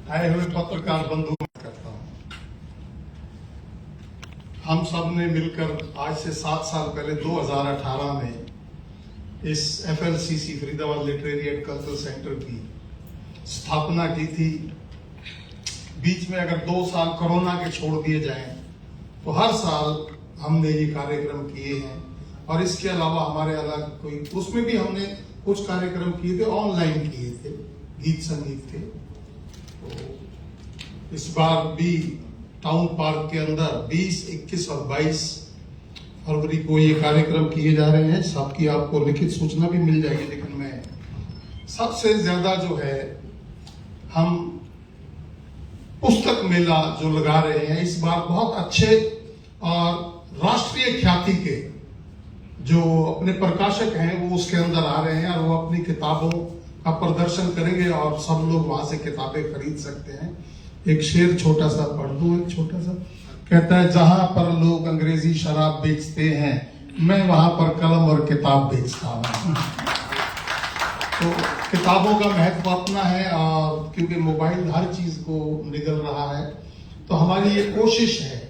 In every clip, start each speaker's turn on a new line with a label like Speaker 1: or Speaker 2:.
Speaker 1: आए हुए पत्रकार बंधु करता हूं। हम सब ने मिलकर आज से 7 साल पहले 2018 में इस FLCC Faridabad literary and cultural centre की स्थापना की थी। बीच में अगर 2 साल कोरोना के छोड़ दिए जाएं तो हर साल हमने ये कार्यक्रम किए हैं। और इसके अलावा हमारे अलग कोई उसमें भी हमने कुछ कार्यक्रम किए थे, ऑनलाइन किए थे, गीत संगीत के। तो इस बार भी टाउन पार्क के अंदर 20, 21 और 22 फरवरी को ये कार्यक्रम किए जा रहे हैं। सबकी आपको लिखित सूचना भी मिल जाएगी, लेकिन मैं सबसे ज्यादा जो है हम पुस्तक मेला जो लगा रहे हैं इस बार बहुत अच्छे और राष्ट्रीय ख्याति के जो अपने प्रकाशक हैं वो उसके अंदर आ रहे हैं और वो अपनी किताबों का प्रदर्शन करेंगे और सब लोग वहां से किताबें खरीद सकते हैं। एक शेर छोटा सा पढ़ दूं, एक छोटा सा कहता है, जहां पर लोग अंग्रेजी शराब बेचते हैं मैं वहां पर कलम और किताब बेचता हूं। तो किताबों का महत्व अपना है और क्योंकि मोबाइल हर चीज को निगल रहा है तो हमारी ये कोशिश है।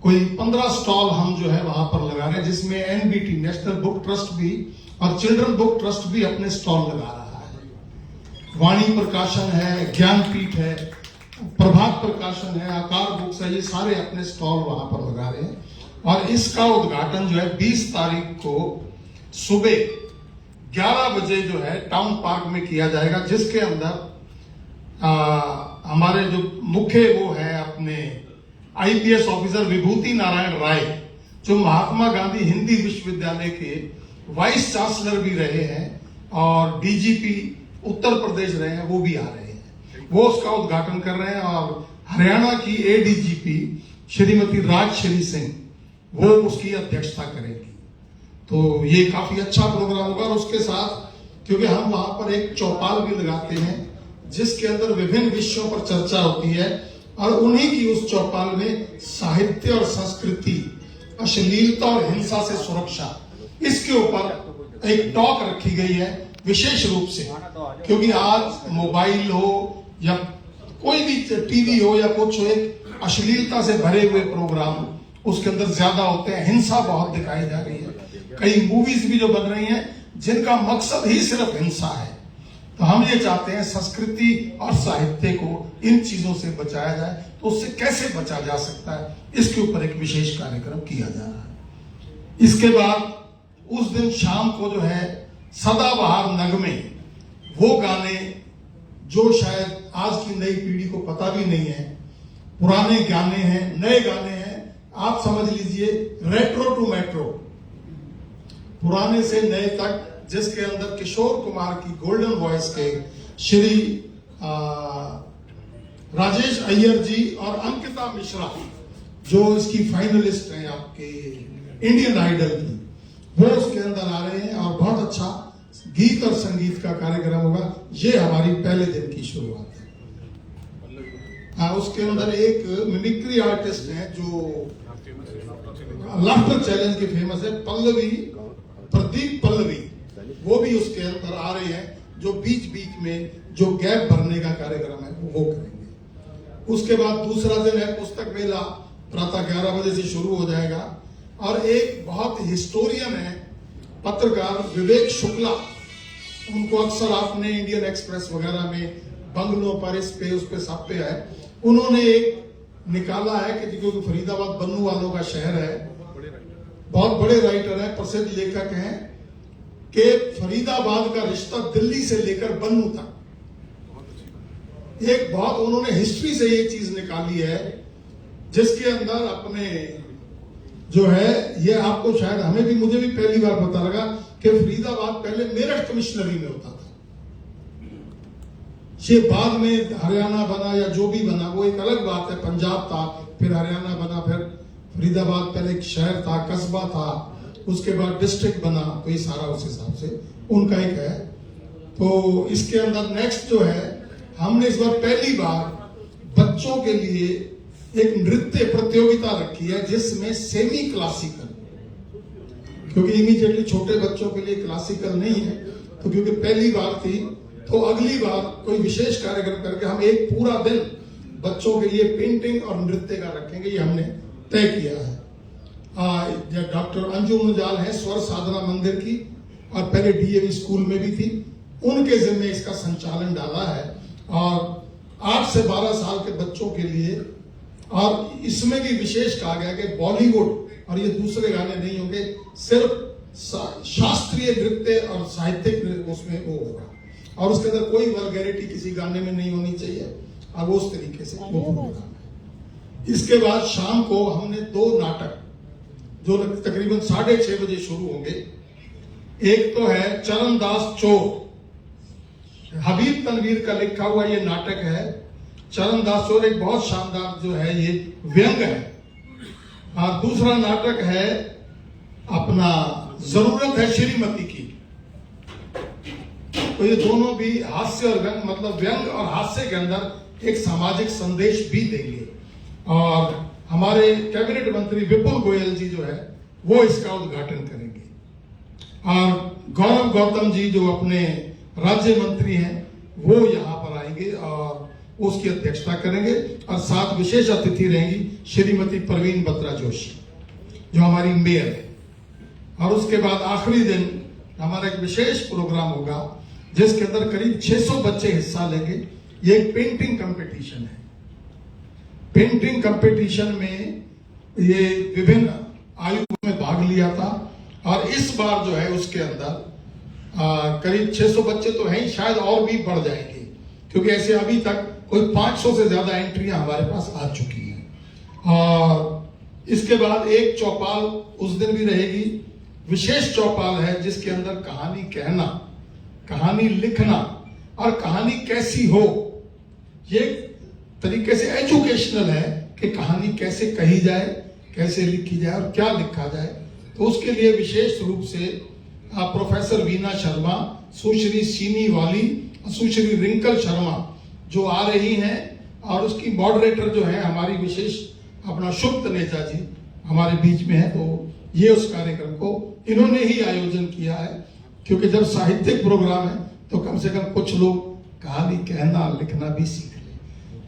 Speaker 1: कोई 15 स्टॉल हम जो है वहां पर लगा रहे हैं, जिसमें NBT नेशनल बुक ट्रस्ट भी और चिल्ड्रन बुक ट्रस्ट भी अपने स्टॉल लगा रहा है। वाणी प्रकाशन है, ज्ञानपीठ है, प्रभात प्रकाशन है, आकार बुक्स है, ये सारे अपने स्टॉल वहां पर लगा रहे हैं। और इसका उद्घाटन जो है 20 तारीख को सुबह 11 बजे जो है टाउन पार्क में किया जाएगा, जिसके अंदर हमारे जो मुख्य वो है अपने IPS ऑफिसर विभूति नारायण राय, जो महात्मा गांधी हिंदी विश्वविद्यालय के वाइस चांसलर भी रहे हैं और DGP उत्तर प्रदेश रहे हैं, वो भी आ रहे हैं। वो उसका उद्घाटन कर रहे हैं। और हरियाणा की ADGP श्रीमती राजश्री सिंह वो उसकी अध्यक्षता करेगी। तो ये काफी अच्छा प्रोग्राम होगा। और उसके साथ क्योंकि हम वहां पर एक चौपाल भी लगाते हैं जिसके अंदर विभिन्न विषयों पर चर्चा होती है और उन्हीं की उस चौपाल में साहित्य और संस्कृति, अश्लीलता और हिंसा से सुरक्षा, इसके ऊपर एक टॉक रखी गई है विशेष रूप से। क्योंकि आज मोबाइल हो या कोई भी टीवी हो या कुछ हो, एक अश्लीलता से भरे हुए प्रोग्राम उसके अंदर ज्यादा होते हैं, हिंसा बहुत दिखाई जा रही है। कई मूवीज भी जो बन रही हैं जिनका मकसद ही सिर्फ हिंसा है। तो हम ये चाहते हैं संस्कृति और साहित्य को इन चीजों से बचाया जाए। तो उससे कैसे बचा जा सकता है, इसके ऊपर एक विशेष कार्यक्रम किया जा रहा है। इसके बाद उस दिन शाम को जो है सदाबहार नगमे, वो गाने जो शायद आज की नई पीढ़ी को पता भी नहीं है, पुराने गाने हैं, नए गाने हैं, आप समझ लीजिए रेट्रो टू मेट्रो, पुराने से नए तक, जिसके अंदर किशोर कुमार की गोल्डन वॉइस के श्री राजेश अय्यर जी और अंकिता मिश्रा जो इसकी फाइनलिस्ट हैं आपके इंडियन आइडल की, वो उसके अंदर आ रहे हैं और बहुत अच्छा गीत और संगीत का कार्यक्रम होगा। ये हमारी पहले दिन की शुरुआत है। उसके अंदर एक मिमिक्री आर्टिस्ट है जो लाफ्टर चैलेंज के फेमस है, प्रदीप पल्लवी, वो भी उसके अंदर आ रहे हैं, जो बीच बीच में जो गैप भरने का कार्यक्रम है वो करेंगे। उसके बाद दूसरा दिन है पुस्तक मेला, प्रातः 11 बजे से शुरू हो जाएगा। और एक बहुत हिस्टोरियन है, पत्रकार विवेक शुक्ला, उनको अक्सर आपने इंडियन एक्सप्रेस वगैरह में बंगलों पर इस पे उस पे सब पे है, उन्होंने एक निकाला है कि क्योंकि फरीदाबाद बन्नू वालों का शहर है, बहुत बड़े राइटर है, प्रसिद्ध लेखक हैं, कि फरीदाबाद का रिश्ता दिल्ली से लेकर बन्नू तक, एक बहुत उन्होंने हिस्ट्री से ये चीज निकाली है, जिसके अंदर अपने जो है ये आपको शायद हमें भी, मुझे भी पहली बार पता लगा कि फरीदाबाद पहले मेरठ कमिश्नरी में होता था। ये बाद में हरियाणा बना या जो भी बना वो एक अलग बात है, पंजाब था फिर हरियाणा बना, फिर फरीदाबाद पहले एक शहर था, कस्बा था, उसके बाद डिस्ट्रिक्ट बना, तो ये सारा उस हिसाब से उनका एक है। तो इसके अंदर नेक्स्ट जो है, हमने इस बार पहली बार बच्चों के लिए एक नृत्य प्रतियोगिता रखी है जिसमें सेमी क्लासिकल, क्योंकि इमीडिएटली छोटे बच्चों के लिए क्लासिकल नहीं है, तो क्योंकि पहली बार थी तो तो अगली बार कोई विशेष कार्यक्रम करके हम एक पूरा दिन बच्चों के लिए पेंटिंग और नृत्य का रखेंगे, ये हमने तय किया है। डॉक्टर अंजुम मुजाल है स्वर साधना मंदिर की, और पहले डीएवी स्कूल में भी थी, उनके जिम्मे इसका संचालन डाला है। और 8 से 12 साल के बच्चों के लिए, और इसमें भी विशेष कहा गया कि बॉलीवुड और ये दूसरे गाने नहीं होंगे, सिर्फ शास्त्रीय नृत्य और साहित्यिक उसमें वो होगा, और उसके अंदर कोई वल्गैरिटी किसी गाने में नहीं होनी चाहिए। अब उस तरीके से वो प्रोग्राम है। इसके बाद शाम को हमने 2 नाटक जो तकरीबन 6:30 बजे शुरू होंगे। एक तो है चरणदास चोर, हबीब तनवीर का लिखा हुआ ये नाटक है। चरणदास चोर एक बहुत शानदार जो है ये व्यंग है। और दूसरा नाटक है अपना जरूरत है श्रीमती की। तो ये दोनों भी हास्य और व्यंग, मतलब व्यंग और हास्य के अंदर एक सामाजिक संदेश भी देंगे। और हमारे कैबिनेट मंत्री विपुल गोयल जी जो है वो इसका उद्घाटन करेंगे। और गौरव गौतम जी जो अपने राज्य मंत्री हैं वो यहाँ पर आएंगे और उसकी अध्यक्षता करेंगे। और साथ विशेष अतिथि रहेंगी श्रीमती परवीन बत्रा जोशी जो हमारी मेयर है। और उसके बाद आखिरी दिन हमारा एक विशेष प्रोग्राम होगा जिसके अंदर करीब 600 बच्चे हिस्सा लेंगे। ये एक पेंटिंग कंपटीशन है। पेंटिंग कंपटीशन में ये विभिन्न आयु में भाग लिया था, और इस बार जो है उसके अंदर करीब 600 बच्चे तो हैं, शायद और भी बढ़ जाएंगे, क्योंकि ऐसे अभी तक कोई 500 से ज्यादा एंट्रियां हमारे पास आ चुकी हैं। और इसके बाद एक चौपाल उस दिन भी रहेगी, विशेष चौपाल है जिसके अंदर कहानी कहना, कहानी लिखना और कहानी कैसी हो, ये तरीके से एजुकेशनल है कि कहानी कैसे कही जाए, कैसे लिखी जाए और क्या लिखा जाए। तो उसके लिए विशेष रूप से प्रोफेसर वीना शर्मा, सुश्री सीनी वाली, सुश्री रिंकल शर्मा जो आ रही हैं, और उसकी मॉडरेटर जो है हमारी विशेष अपना शुभ नेता जी हमारे बीच में है। तो ये उस कार्यक्रम को इन्होंने ही आयोजन किया है, क्योंकि जब साहित्यिक प्रोग्राम है तो कम से कम कुछ लोग कहानी कहना लिखना भी सीख लें।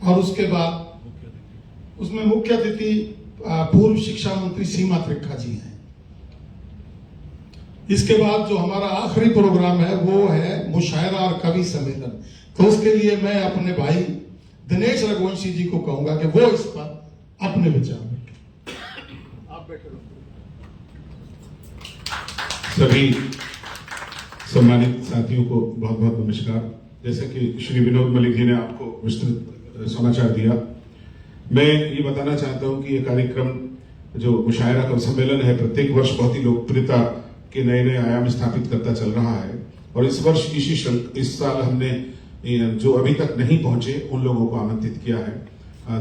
Speaker 1: और उसके बाद उसमें मुख्य अतिथि पूर्व शिक्षा मंत्री सीमा त्रिखा जी हैं। इसके बाद जो हमारा आखिरी प्रोग्राम है वो है मुशायरा और कवि सम्मेलन। तो उसके लिए मैं अपने भाई दिनेश रघुवंशी जी को कहूंगा कि वो इस पर अपने विचार बैठे। आप बैठे रहो।
Speaker 2: सभी सम्मानित साथियों को बहुत बहुत नमस्कार। जैसे कि श्री विनोद मलिक जी ने आपको विस्तृत समाचार दिया, मैं ये बताना चाहता हूं कि ये कार्यक्रम जो मुशायरा कवि सम्मेलन है प्रत्येक वर्ष बहुत ही लोकप्रियता के नए नए आयाम स्थापित करता चल रहा है। और इस वर्ष इस साल हमने जो अभी तक नहीं पहुंचे उन लोगों को आमंत्रित किया है।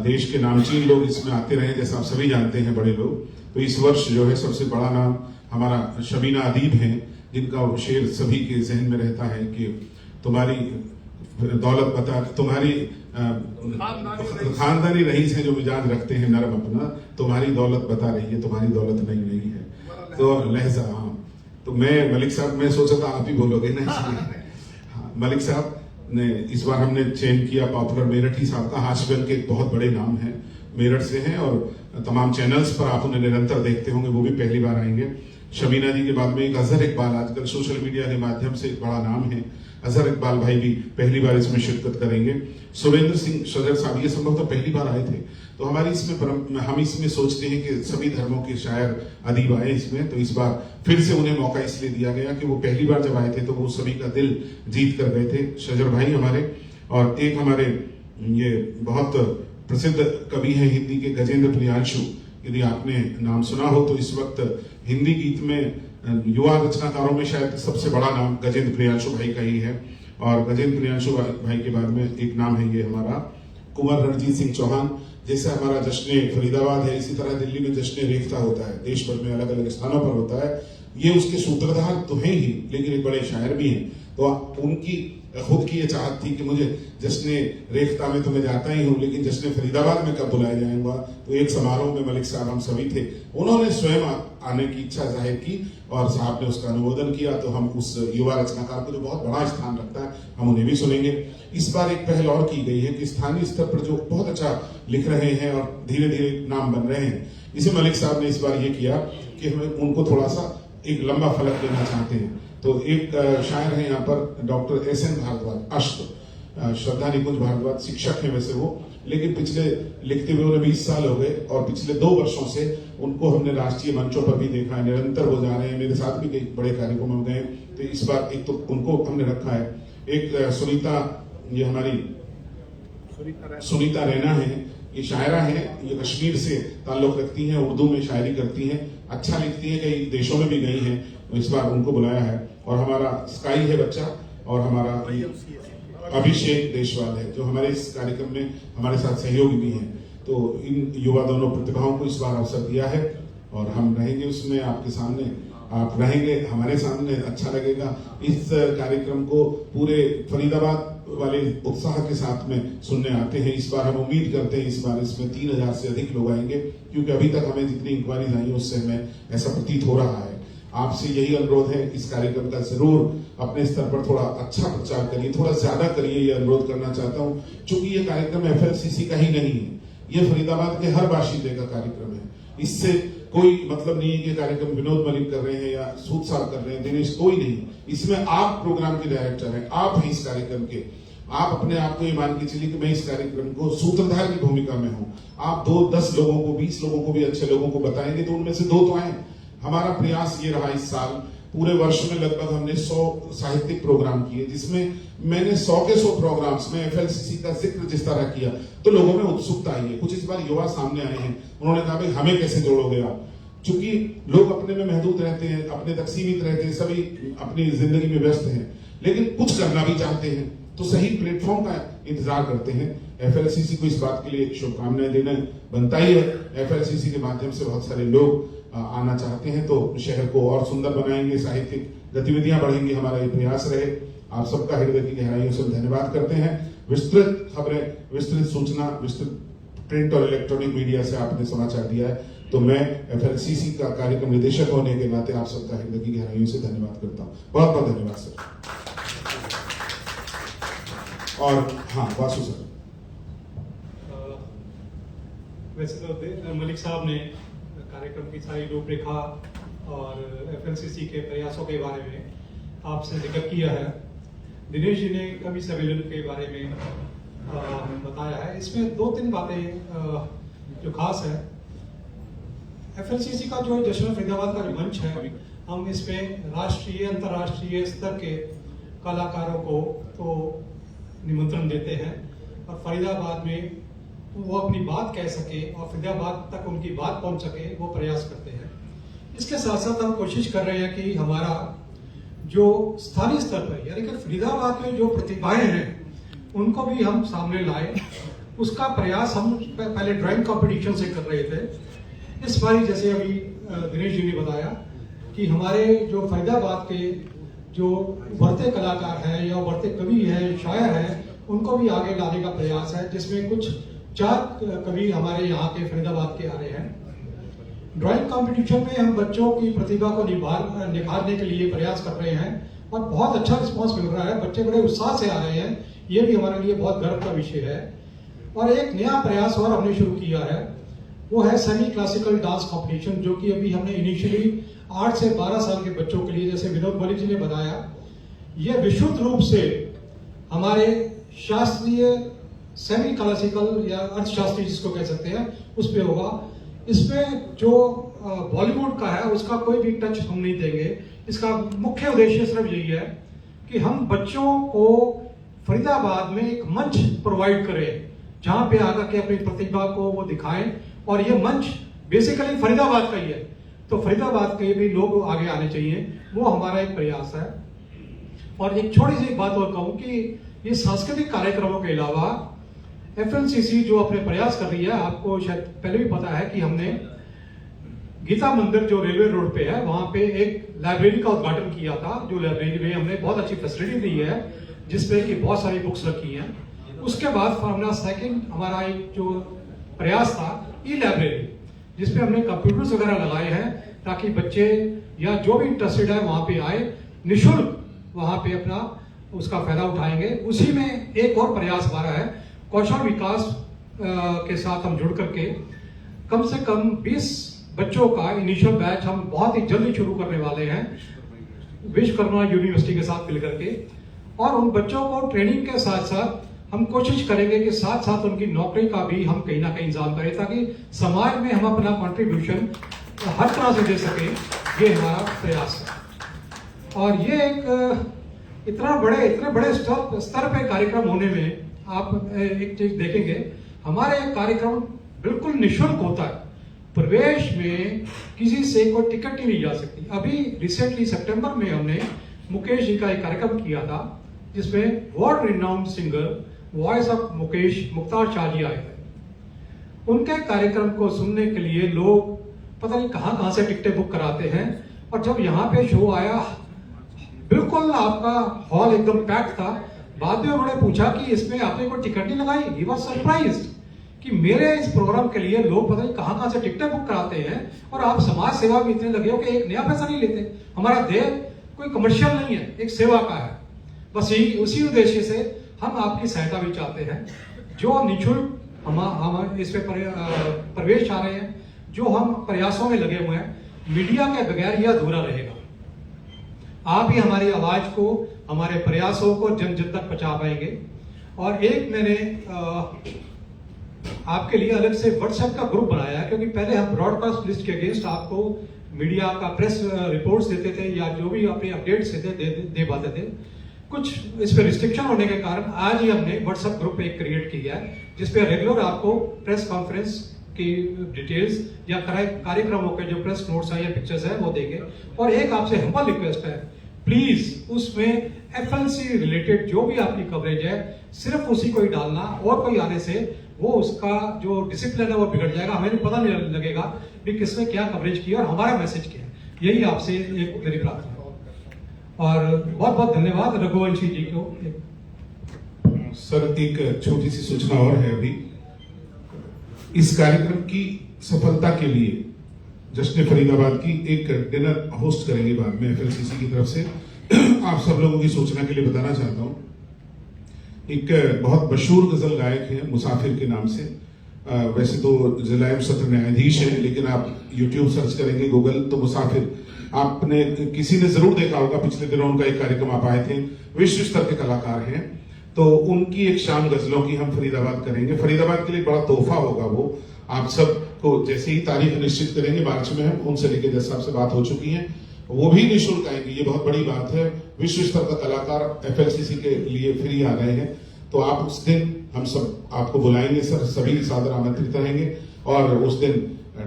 Speaker 2: देश के नामचीन लोग इसमें आते रहे, जैसा आप सभी जानते हैं, बड़े लोग। तो इस वर्ष जो है सबसे बड़ा नाम हमारा शबीना अदीब है, जिनका शेर सभी के जहन में रहता है कि तुम्हारी दौलत बता, तुम्हारी खानदानी रईस है जो मिजाज रखते हैं नरम अपना, तुम्हारी दौलत बता रही है, तुम्हारी दौलत नहीं है। तो लहजा, हाँ, तो मैं मलिक साहब, मैं सोचा था आप ही बोलोगे ना, इसलिए हाँ, मलिक साहब ने इस बार हमने चयन किया पॉपुलर मेरठी साहब का। हाशिबन के एक बहुत बड़े नाम है, मेरठ से हैं, और तमाम चैनल्स पर आप उन्हें निरंतर देखते होंगे, वो भी पहली बार आएंगे। शबीना जी के बाद में एक अजहर इकबाल, आजकल सोशल मीडिया के माध्यम से एक बड़ा नाम है, अजहर इकबाल भाई भी पहली बार इसमें शिरकत करेंगे। सुरेंद्र सिंह सजर साहब ये संभवतः पहली बार आए थे। तो हमारी इसमें हम इसमें सोचते हैं कि सभी धर्मों के शायर अदीब आए इसमें, तो इस बार फिर से उन्हें मौका इसलिए दिया गया कि वो पहली बार जब आए थे तो वो सभी का दिल जीत कर गए थे, सजर भाई हमारे। और एक हमारे ये बहुत प्रसिद्ध कवि हैं हिंदी के, गजेंद्र प्रियांशु, यदि आपने नाम सुना हो तो इस वक्त हिंदी गीत में युवा रचनाकारों में शायद सबसे बड़ा नाम गजेंद्र प्रियांशु भाई का ही है। और गजेंद्र प्रियांशु भाई के बाद में एक नाम है ये हमारा कुंवर रणजीत सिंह चौहान। जैसे हमारा जश्न फरीदाबाद है, इसी तरह दिल्ली में जश्न रेख्ता होता है, देश भर में अलग अलग स्थानों पर होता है। ये उसके सूत्रधार तो हैं ही, लेकिन एक बड़े शायर भी हैं। तो उनकी खुद की ये चाहत थी कि मुझे जश्न रेख्ता में तो मैं जाता ही हूँ, लेकिन जश्न फरीदाबाद में कब बुलाया जाएगा। तो एक समारोह में मलिक साहब हम सभी थे, उन्होंने स्वयं आने की इच्छा जाहिर की और साहब ने उसका अनुमोदन किया। तो हम उस युवा रचनाकार को जो बहुत बड़ा स्थान रखता है, हम उन्हें भी सुनेंगे। इस बार एक पहल और की गई है कि स्थानीय स्तर पर जो बहुत अच्छा लिख रहे हैं और धीरे धीरे नाम बन रहे हैं, इसे मलिक साहब ने इस बार ये किया कि हमें उनको थोड़ा सा एक लंबा फलक देना चाहते हैं। तो एक शायर है यहाँ पर डॉक्टर SN भारद्वाज, अष्ट श्रद्धा निकुंज भारद्वाज, शिक्षक है वैसे वो, लेकिन पिछले लिखते हुए उन्हें 20 साल हो गए और पिछले 2 वर्षों से उनको हमने राष्ट्रीय मंचों पर भी देखा है, निरंतर वो जा रहे हैं, मेरे साथ भी कई बड़े कार्यक्रम में गए। तो इस बार एक तो उनको हमने रखा है, एक सुनीता, ये हमारी सुनीता रैना है, ये शायरा है, ये कश्मीर से ताल्लुक रखती हैं, उर्दू में शायरी करती हैं, अच्छा लिखती हैं, कई देशों में भी गई हैं। इस बार उनको बुलाया है। और हमारा स्काई है बच्चा, और हमारा अभिषेक देशवाल है जो हमारे इस कार्यक्रम में हमारे साथ सहयोगी भी हैं। तो इन युवा दोनों प्रतिभाओं को इस बार अवसर दिया है और हम रहेंगे उसमें आपके सामने, आप रहेंगे हमारे सामने, अच्छा लगेगा। इस कार्यक्रम को पूरे फरीदाबाद वाले उत्साह के साथ में सुनने आते हैं। इस बार हम उम्मीद करते हैं इस बार इसमें 3000 से अधिक लोग आएंगे, क्योंकि अभी तक हमें जितनी इंक्वायरीज आई है उससे हमें ऐसा प्रतीत हो रहा है। आपसे यही अनुरोध है, इस कार्यक्रम का जरूर अपने स्तर पर थोड़ा अच्छा प्रचार करिए, थोड़ा ज्यादा करिए, ये अनुरोध करना चाहता हूँ। चूंकि ये कार्यक्रम FLCC का ही नहीं है, ये फरीदाबाद के हर बाशिंदे का कार्यक्रम है। इससे कोई मतलब नहीं है कि कार्यक्रम विनोद मलिक कर रहे हैं या सूद साहब कर रहे हैं, दिनेश, कोई नहीं। इसमें आप प्रोग्राम के डायरेक्टर हैं, आप हैं इस कार्यक्रम के। आप अपने आप को ये मान के चलिए कि मैं इस कार्यक्रम को सूत्रधार की भूमिका में हूँ। आप 10 लोगों को, 20 लोगों को भी, अच्छे लोगों को बताएंगे तो उनमें से 2 तो आए। हमारा प्रयास ये रहा इस साल, पूरे वर्ष में लगभग हमने 100 साहित्यिक प्रोग्राम किए, जिसमें मैंने 100 के 100 प्रोग्राम्स में FLCC का जिक्र जिस तरह किया तो लोगों में उत्सुकता आई है। कुछ इस बार युवा सामने आए हैं, उन्होंने कहा भाई हमें कैसे जोड़ोगे आप, चूंकि लोग अपने में महदूद रहते हैं, अपने तक सीमित रहते हैं, सभी अपनी जिंदगी में व्यस्त हैं, लेकिन कुछ करना भी चाहते हैं, तो सही प्लेटफॉर्म का इंतजार करते हैं। FLCC को इस बात के लिए शुभकामनाएं देना बनता ही है। FLCC के माध्यम से बहुत सारे लोग आना चाहते हैं, तो शहर को और सुंदर बनाएंगे, साहित्यिक गतिविधियां बढ़ेंगी, हमारा ये प्रयास रहे। आप सबका हृदय की गहराइयों से धन्यवाद करते हैं। विस्तृत खबरें, विस्तृत सूचना, विस्तृत प्रिंट और इलेक्ट्रॉनिक मीडिया से आपने समाचार दिया है, तो मैं FLCC का कार्यक्रम निदेशक होने के नाते आप सबका हृदय की गहराइयों से धन्यवाद करता हूँ। बहुत बहुत धन्यवाद सर। और हाँ, वासु सर।
Speaker 3: वैसे तो मलिक साहब ने कार्यक्रम की सारी रूपरेखा और FLCC के प्रयासों के बारे में आपसे जिक्र किया है। दिनेश जी ने कवि सम्मेलन के बारे में बताया है। इसमें 2-3 बातें जो खास है, FLCC का जो जश्न फरीदाबाद का जो मंच है, हम इसमें राष्ट्रीय अंतर्राष्ट्रीय स्तर के कलाकारों को तो निमंत्रण देते हैं और फरीदाबाद में वो अपनी बात कह सके और फरीदाबाद तक उनकी बात पहुंच सके, वो प्रयास करते हैं। इसके साथ साथ हम कोशिश कर रहे हैं कि हमारा जो स्थानीय स्तर पर, यानी कि फरीदाबाद में जो प्रतिभाएं हैं उनको भी हम सामने लाए। उसका प्रयास हम पहले ड्राइंग कंपटीशन से कर रहे थे। इस बार जैसे अभी दिनेश जी ने बताया कि हमारे जो फरीदाबाद के जो उभरते कलाकार हैं या उभरते कवि हैं, शायर हैं, उनको भी आगे लाने का प्रयास है, जिसमें कुछ 4 कवि हमारे यहाँ के फरीदाबाद के आ रहे हैं। ड्राइंग कंपटीशन में हम बच्चों की प्रतिभा को निखारने के लिए प्रयास कर रहे हैं और बहुत अच्छा रिस्पांस मिल रहा है। बच्चे बड़े उत्साह से आ रहे हैं, ये भी हमारे लिए बहुत गर्व का विषय है। और एक नया प्रयास और हमने शुरू किया है, वो है सेमी क्लासिकल डांस कंपटीशन, जो कि अभी हमने इनिशियली 8 से 12 साल के बच्चों के लिए, जैसे विनोद मलिक जी ने बताया, ये विशुद्ध रूप से हमारे शास्त्रीय सेमी क्लासिकल या अर्थशास्त्री जिसको कह सकते हैं उस पे होगा। इसमें जो बॉलीवुड का है उसका कोई भी टच हम नहीं देंगे। इसका मुख्य उद्देश्य सिर्फ यही है कि हम बच्चों को फरीदाबाद में एक मंच प्रोवाइड करें जहां पे आकर के अपनी प्रतिभा को वो दिखाएं, और ये मंच बेसिकली फरीदाबाद का ही है, तो फरीदाबाद के भी लोग आगे आने चाहिए, वो हमारा एक प्रयास है। और एक छोटी सी बात और कहूं कि ये सांस्कृतिक कार्यक्रमों के अलावा FLCC जो अपने प्रयास कर रही है, आपको शायद पहले भी पता है कि हमने गीता मंदिर जो रेलवे रोड पे है वहां पे एक लाइब्रेरी का उद्घाटन किया था, जो लाइब्रेरी में हमने बहुत अच्छी फैसिलिटी दी है, जिसपे कि बहुत सारी बुक्स रखी हैं। उसके बाद हमारा सेकंड हमारा एक जो प्रयास था ई लाइब्रेरी, जिसपे हमने कंप्यूटर्स वगैरह लगाए हैं ताकि बच्चे या जो भी इंटरेस्टेड है वहाँ पे आए, निःशुल्क वहाँ पे अपना उसका फायदा उठाएंगे। उसी में एक और प्रयास हमारा है, कौशल विकास के साथ हम जुड़ करके कम से कम 20 बच्चों का इनिशियल बैच हम बहुत ही जल्दी शुरू करने वाले हैं विश्वकर्मा यूनिवर्सिटी के साथ मिलकर के। और उन बच्चों को ट्रेनिंग के साथ साथ हम कोशिश करेंगे कि साथ साथ उनकी नौकरी का भी हम कहीं ना कहीं इंतजाम करें, ताकि समाज में हम अपना कंट्रीब्यूशन हर तरह से दे सकें। ये हमारा प्रयास है। और ये एक इतने बड़े स्तर पे कार्यक्रम होने में आप एक चीज देखेंगे, हमारे कार्यक्रम बिल्कुल निःशुल्क होता है। प्रवेश में किसी से कोई टिकट ही नहीं जा सकती। अभी रिसेंटली सितंबर में हमने मुकेश जी का एक कार्यक्रम किया था, जिसमें world renowned singer voice of Mukesh Mukhtar Shah ji आए थे। उनके कार्यक्रम को सुनने के लिए लोग पता नहीं कहां से टिकटें बुक कराते हैं, और जब यहाँ पे शो आया बिल्कुल आपका हॉल एकदम पैक्ड था। बाद में उन्होंने पूछा कि इसमें आपने कोई टिकट नहीं लगाई। ही वाज सरप्राइज्ड कि मेरे इस प्रोग्राम के लिए लोग पता नहीं कहां से टिकटें बुक कराते हैं, और आप समाज सेवा में इतने लगे हो कि एक नया पैसा नहीं लेते। हमारा ध्येय कोई कमर्शियल नहीं है, एक सेवा का है। बस उसी उद्देश्य से हम आपकी सहायता भी चाहते हैं। जो निःशुल्क हम इस पे प्रवेश चाह रहे हैं, जो हम प्रयासों में लगे हुए हैं, मीडिया के बगैर यह अधूरा रहेगा। आप ही हमारी आवाज को, हमारे प्रयासों को जन जन तक पहुंचा पाएंगे। और एक मैंने आपके लिए अलग से व्हाट्सएप का ग्रुप बनाया है, क्योंकि पहले हम ब्रॉडकास्ट लिस्ट के अगेंस्ट आपको मीडिया का प्रेस रिपोर्ट्स देते थे या जो भी अपने अपडेट्स दे पाते थे। कुछ इस पे रिस्ट्रिक्शन होने के कारण आज ही हमने व्हाट्सएप ग्रुप एक क्रिएट किया है, जिसपे रेगुलर आपको प्रेस कॉन्फ्रेंस की डिटेल्स या कार्यक्रमों के जो प्रेस नोट्स हैं या पिक्चर्स हैं वो देंगे। और एक आपसे हम्बल रिक्वेस्ट है, प्लीज उसमें FLC रिलेटेड जो भी आपकी कवरेज है सिर्फ उसी को ही डालना, और कोई आने से वो उसका जो डिसिप्लिन है वो बिगड़ जाएगा। हमें पता नहीं लगेगा कि किसने क्या कवरेज किया और हमारा मैसेज क्या है। यही आपसे एक मेरी प्रार्थना है। और बहुत बहुत धन्यवाद रघुवंशी जी को।
Speaker 2: सर, एक छोटी सी सूचना और है। अभी इस कार्यक्रम की सफलता के लिए जश्न फरीदाबाद की एक डिनर होस्ट करेंगे बाद में FLCC की तरफ से। आप सब लोगों की सूचना के लिए बताना चाहता हूं, एक बहुत मशहूर गजल गायक है मुसाफिर के नाम से। वैसे तो जिला एवं सत्र न्यायाधीश हैं, लेकिन आप YouTube सर्च करेंगे गूगल तो मुसाफिर, आपने किसी ने जरूर देखा होगा। पिछले दिनों उनका एक कार्यक्रम आप आए थे। विश्व स्तर के कलाकार हैं, तो उनकी एक शाम गजलों की हम फरीदाबाद करेंगे। फरीदाबाद के लिए बड़ा तोहफा होगा वो। आप सबको जैसे ही तारीख निश्चित करेंगे, मार्च में हम उनसे लेकर जैसे आपसे बात हो चुकी है, वो भी निःशुल्क आएंगे। ये बहुत बड़ी बात है। विश्व स्तर का कलाकार FLCC के लिए फ्री आ रहे हैं, तो आप उस दिन हम सब आपको बुलाएंगे सर, सभी सादर आमंत्रित रहेंगे। और उस दिन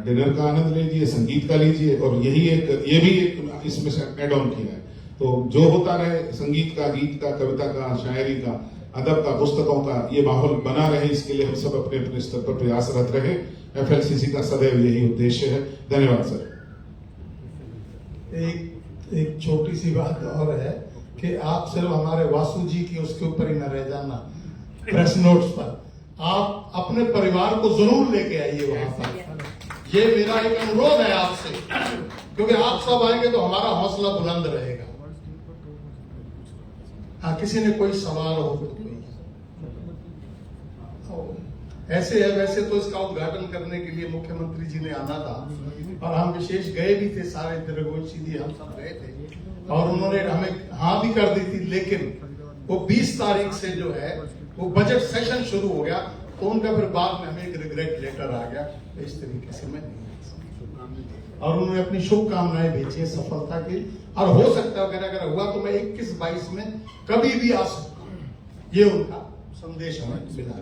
Speaker 2: डिनर का आनंद लीजिए, संगीत का लीजिए। और ये भी एक इसमें से एड ऑन किया है, तो जो होता रहे संगीत का, गीत का, कविता का, शायरी का, अदब का, पुस्तकों का ये माहौल बना रहे, इसके लिए हम सब अपने अपने स्तर पर प्रयासरत रहे। FLCC का सदैव यही उद्देश्य है। धन्यवाद सर।
Speaker 1: एक छोटी सी बात और है कि आप सिर्फ हमारे वासु जी की उसके ऊपर ही न रह जाना प्रेस नोट्स पर, आप अपने परिवार को जरूर लेके आइए वहां पर। ये मेरा एक अनुरोध है आपसे, क्योंकि आप सब आएंगे तो हमारा हौसला बुलंद रहेगा। हाँ, किसी ने कोई सवाल हो तो कोई ऐसे है। वैसे तो इसका उद्घाटन करने के लिए मुख्यमंत्री जी ने आना था, और हम विशेष गए भी थे, सारे रघुवंशी जी हम सब गए थे, और उन्होंने हमें हाँ भी कर दी थी। लेकिन वो 20 तारीख से जो है वो बजट सेशन शुरू हो गया, तो उनका फिर बाद में हमें एक रिग्रेट लेटर आ गया। तो इस तरीके से मैं नहीं, और उन्होंने अपनी शुभकामनाएं भेजी है सफलता की। और हो सकता है अगर हुआ तो मैं 21-22 में कभी भी आ सकता हूँ। ये उनका संदेश हमें मिला।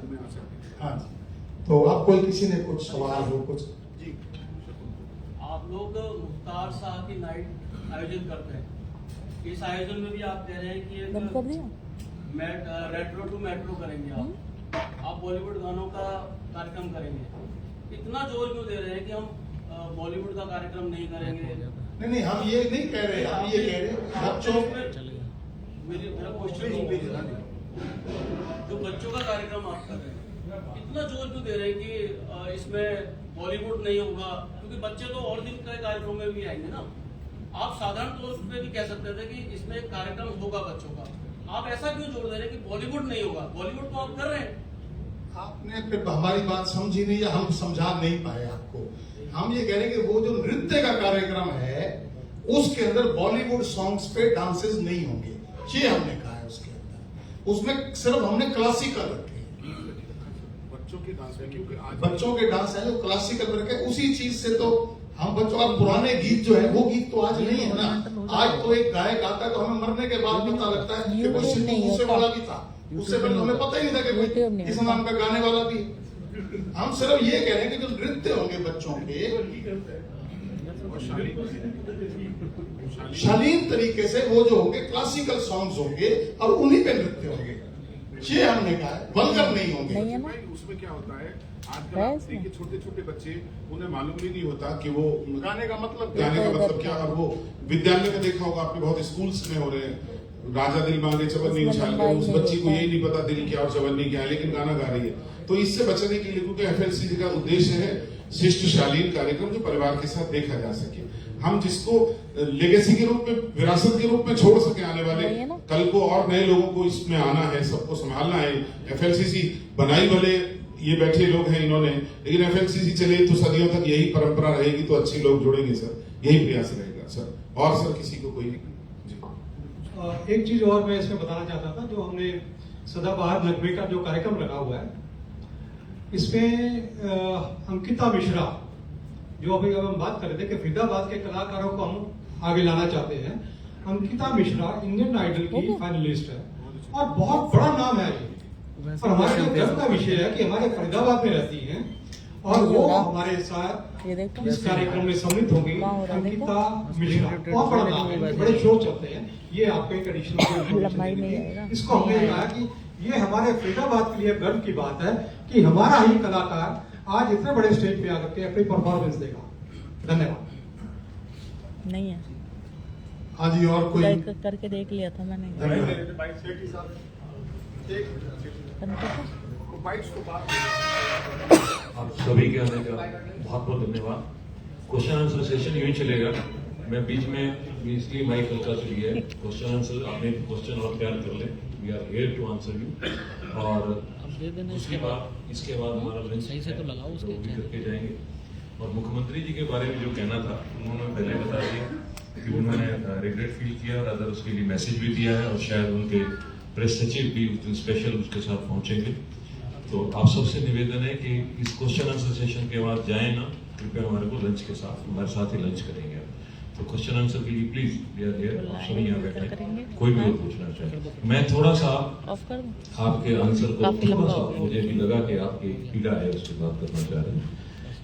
Speaker 1: हाँ जी, तो आप कोई किसी ने कुछ सवाल हो कुछ?
Speaker 4: जी, आप लोग मुख्तार शाह की नाइट आयोजन करते हैं। इस आयोजन में भी आप कह रहे हैं कि एक रेट्रो टू मेट्रो करेंगे। आप बॉलीवुड गानों का कार्यक्रम करेंगे। इतना जोर क्यों दे रहे हैं कि हम बॉलीवुड का कार्यक्रम नहीं करेंगे?
Speaker 1: नहीं, हम ये नहीं कह रहे, हम ये कह रहे बच्चों
Speaker 4: मेरा क्वेश्चन जो बच्चों का कार्यक्रम आप कर रहे हैं, इतना जोर क्यों दे रहे हैं कि इसमें बॉलीवुड नहीं होगा? क्योंकि बच्चे तो और दिन के कार्यक्रम में भी आएंगे ना। आप साधारण तौर पे भी कह सकते थे कि इसमें एक कार्यक्रम होगा बच्चों का, आप ऐसा क्यों जोर दे रहे हैं कि बॉलीवुड नहीं होगा? बॉलीवुड तो आप कर रहे हैं।
Speaker 1: आपने फिर हमारी बात समझी नहीं या हम समझा नहीं पाए आपको। हम ये कह रहे हैं कि वो जो नृत्य का कार्यक्रम है उसके अंदर बॉलीवुड सॉन्ग्स पे डांसेस नहीं होंगे, ये हमने कहा है। उसके अंदर उसमें सिर्फ हमने क्लासिकल रखे,
Speaker 2: बच्चों के डांस में, क्योंकि आज
Speaker 1: बच्चों के डांस है जो क्लासिकल रखे, उसी चीज से तो हम बच्चों का पुराने गीत जो है वो गीत तो आज नहीं है ना। आज तो एक गायक आता है तो हमें मरने के बाद पता लगता है कि कोई सिद्धू मूसे वाला भी था, उससे पहले हमें पता ही नहीं था कि कोई इस नाम का गाने वाला भी। हम सिर्फ ये कह रहे हैं कि जो नृत्य होंगे बच्चों के शालीन तरीके से, वो जो होंगे क्लासिकल सॉन्ग्स होंगे और उन्हीं पे नृत्य होंगे, ये हमने कहा है, वल्गर नहीं होंगे।
Speaker 2: उसमें क्या होता है, आजकल आप देखिए छोटे छोटे बच्चे, उन्हें मालूम ही नहीं होता कि वो
Speaker 1: गाने का मतलब
Speaker 2: क्या। अब वो विद्यालय में देखा होगा आपने, बहुत स्कूल्स में हो रहे हैं, राजा दिल मांगे चवन्नी उछाल के, उस बच्ची को यही नहीं पता दिल क्या और चवन्नी क्या है, लेकिन गाना गा रही है। तो इससे बचने के लिए, क्योंकि एफएलसीसी का उद्देश्य है शिष्ट शालीन कार्यक्रम जो परिवार के साथ देखा जा सके, हम जिसको लेगेसी के रूप में, विरासत के रूप में छोड़ सके आने वाले कल को, और नए लोगों को इसमें आना है, सबको संभालना है। एफएलसीसी बनाई भले ये बैठे लोग हैं इन्होंने, लेकिन एफएलसीसी चले तो सदियों तक यही परंपरा रहेगी, तो अच्छे लोग जुड़ेंगे सर, यही प्रयास रहेगा सर। और सर किसी को कोई जी।
Speaker 3: एक चीज और मैं इसमें बताना चाहता था, जो हमने सदाबहार नगमे का जो कार्यक्रम लगा हुआ है, इसमें अंकिता मिश्रा, जो अभी हम बात कर रहे थे कि फरीदाबाद के कलाकारों को हम आगे लाना चाहते हैं। अंकिता मिश्रा इंडियन आइडल की फाइनलिस्ट है और बहुत बड़ा नाम है ये, और हमारे लिए गर्व का विषय है कि हमारे फरीदाबाद में रहती हैं और वो हमारे साथ इस कार्यक्रम में सम्मिलित होंगी। अंकिता मिश्रा बहुत बड़ा नाम है, बड़े शो चलते हैं, ये आपको एक एडिशनल, इसको हमने कहा कि ये हमारे फरीदाबाद के लिए गर्व की बात है कि हमारा ही कलाकार आज इतने बड़े स्टेज पे आकर के अपनी परफॉर्मेंस देगा। धन्यवाद।
Speaker 5: नहीं है
Speaker 1: हाँ जी, और कोई
Speaker 5: करके देख लिया था मैंने।
Speaker 6: आप सभी के आने का बहुत बहुत धन्यवाद। क्वेश्चन आंसर सेशन यूं ही चलेगा, मैं बीच में इसलिए माइक हल्का से लिया है। क्वेश्चन आंसर आपने क्वेश्चन और तैयार कर ले, we are here to answer you. और उसके बाद इसके बाद हमारा लंच सही से तो लगाओ उसके करके जाएंगे। और मुख्यमंत्री जी के बारे में जो कहना था उन्होंने पहले बता दिया कि उन्होंने रिग्रेट फील किया और अदर उसके लिए मैसेज भी दिया है, और शायद उनके प्रेस सचिव भी उस दिन स्पेशल उसके साथ पहुंचेंगे। तो आप सबसे निवेदन है कि इस क्वेश्चन आंसर सेशन के बाद जाए ना, कृपया हमारे को लंच के साथ, हमारे साथ ही लंच करेंगे। तो क्वेश्चन आंसर के लिए प्लीज वी आर हियर, आप सभी यहाँ बैठे, कोई भी और पूछना चाहे। मैं थोड़ा सा आपके आंसर को थोड़ा सा मुझे भी लगा कि आपकी पीड़ा है, उसकी बात करना चाह रहे हैं।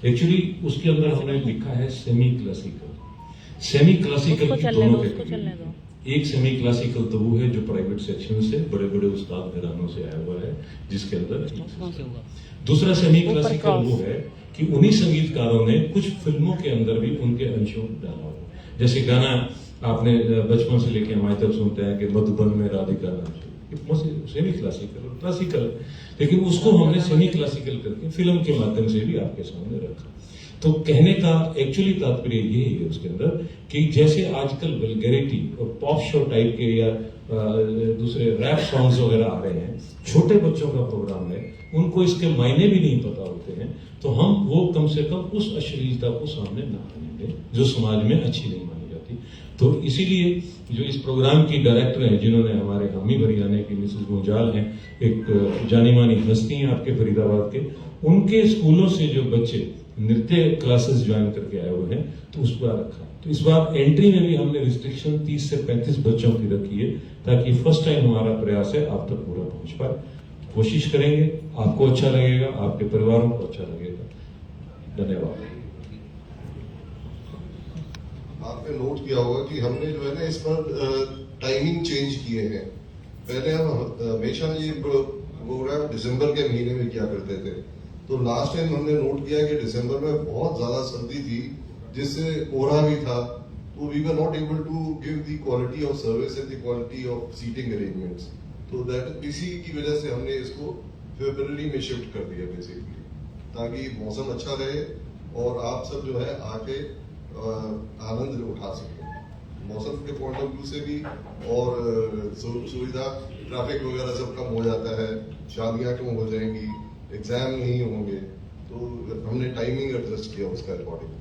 Speaker 6: एक्चुअली उसके अंदर हमने लिखा है सेमी क्लासिकल। सेमी क्लासिकल की दोनों कैटेगरी, एक सेमी क्लासिकल तो वो है जो प्राइवेट सेक्शन से बड़े बड़े उस्ताद घरानों से आया हुआ है, जिसके अंदर दूसरा सेमी क्लासिकल वो है कि उन्हीं संगीतकारों ने कुछ फिल्मों के अंदर भी उनके अंशों डाला हुआ, जैसे गाना आपने बचपन से लेके हमारे तक सुनते हैं कि मधुबन में राधिका नाच, सेमी क्लासिकल और क्लासिकल, लेकिन उसको हमने सेमी क्लासिकल करके फिल्म के माध्यम से भी आपके सामने रखा। तो कहने का एक्चुअली तात्पर्य यही है उसके अंदर कि जैसे आजकल वल्गैरिटी और पॉप शो टाइप के या दूसरे रैप सॉन्ग्स वगैरह आ रहे हैं, छोटे बच्चों का प्रोग्राम है, उनको इसके मायने भी नहीं पता होते हैं, तो हम वो कम से कम उस अश्लीलता को सामने ना आने दें जो समाज में अच्छी नहीं मानी जाती। तो इसीलिए जो इस प्रोग्राम की डायरेक्टर हैं, जिन्होंने हमारे हामी भरियाने की मिसेस गुंजाल हैं, एक जानी मानी हस्ती हैं आपके फरीदाबाद के, उनके स्कूलों से जो बच्चे नृत्य क्लासेस ज्वाइन करके आए हुए हैं, तो उस पर रखा। तो इस बार एंट्री में भी हमने रिस्ट्रिक्शन 30 से 35 बच्चों की रखी है, ताकि फर्स्ट टाइम हमारा प्रयास है आप तक पूरा पहुंच पाए। कोशिश करेंगे, आपको अच्छा लगेगा, आपके परिवारों को अच्छा लगेगा। धन्यवाद।
Speaker 7: आपने नोट किया होगा कि हमने जो है ना इस पर टाइमिंग चेंज किए हैं। पहले हम हमेशा ये प्रोग्राम दिसंबर के महीने में किया करते थे, तो लास्ट टाइम हमने नोट किया कि दिसंबर में बहुत ज्यादा सर्दी थी, जिससे कोहरा भी था, तो we were not able to give the quality of service and the quality of seating arrangements. तो दैट इसी की वजह से हमने इसको फेब्रुअरी में शिफ्ट कर दिया बेसिकली, ताकि मौसम अच्छा रहे और आप सब जो है आके आनंद उठा सकें मौसम के पॉइंट ऑफ व्यू से भी, और सुविधा ट्रैफिक वगैरह सब कम हो जाता है, शादियां कम हो जाएंगी, एग्जाम नहीं होंगे, तो हमने टाइमिंग एडजस्ट किया उसका अकॉर्डिंग।